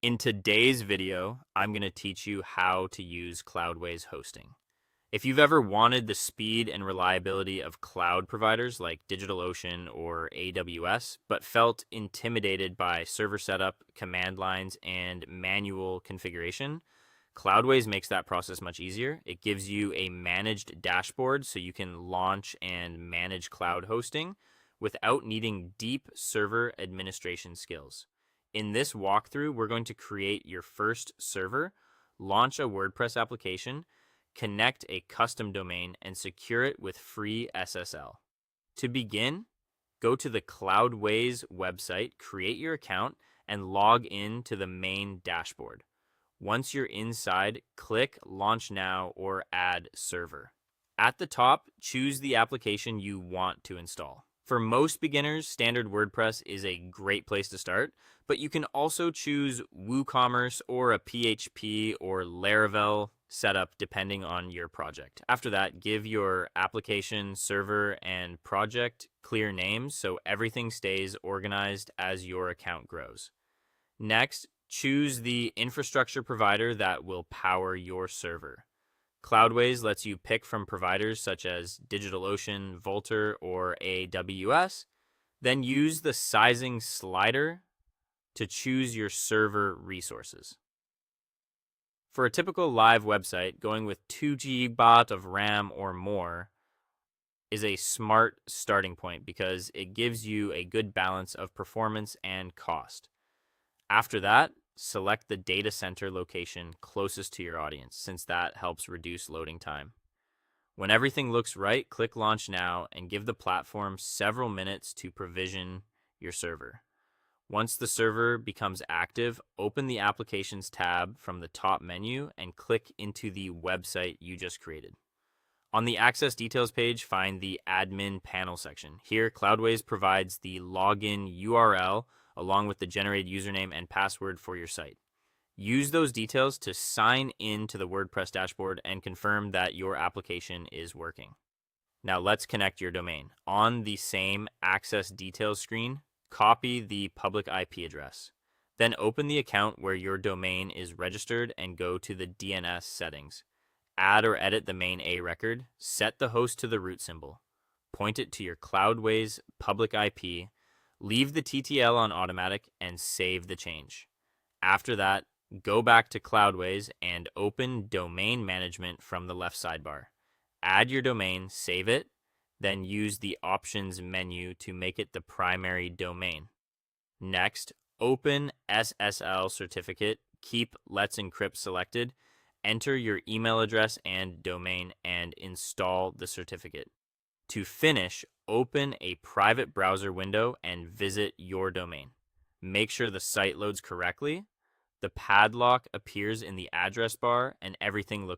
In today's video, I'm going to teach you how to use Cloudways Hosting. If you've ever wanted the speed and reliability of cloud providers like DigitalOcean or AWS, but felt intimidated by server setup, command lines, and manual configuration, Cloudways makes that process much easier. It gives you a managed dashboard so you can launch and manage cloud hosting without needing deep server administration skills. In this walkthrough, we're going to create your first server, launch a WordPress application, connect a custom domain, and secure it with free SSL. To begin, go to the Cloudways website, create your account, and log in to the main dashboard. Once you're inside, click Launch Now or Add Server. At the top, choose the application you want to install. For most beginners, standard WordPress is a great place to start, but you can also choose WooCommerce or a PHP or Laravel setup depending on your project. After that, give your application, server, and project clear names so everything stays organized as your account grows. Next, choose the infrastructure provider that will power your server. Cloudways lets you pick from providers such as DigitalOcean, Vultr, or AWS. Then use the sizing slider to choose your server resources. For a typical live website, going with 2 GB of RAM or more is a smart starting point because it gives you a good balance of performance and cost. After that, select the data center location closest to your audience, since that helps reduce loading time. When everything looks right, click Launch Now and give the platform several minutes to provision your server. Once the server becomes active, open the Applications tab from the top menu and click into the website you just created. On the Access Details page, find the Admin Panel section. Here, Cloudways provides the login URL along with the generated username and password for your site. Use those details to sign in to the WordPress dashboard and confirm that your application is working. Now let's connect your domain. On the same Access Details screen, copy the public IP address. Then open the account where your domain is registered and go to the DNS settings. Add or edit the main A record, set the host to the root symbol, point it to your Cloudways public IP, leave the TTL on automatic, and save the change. After that, go back to Cloudways and open Domain Management from the left sidebar. Add your domain, save it, then use the Options menu to make it the primary domain. Next, open SSL certificate, keep Let's Encrypt selected, enter your email address and domain, and install the certificate. To finish, open a private browser window and visit your domain. Make sure the site loads correctly, the padlock appears in the address bar, and everything looks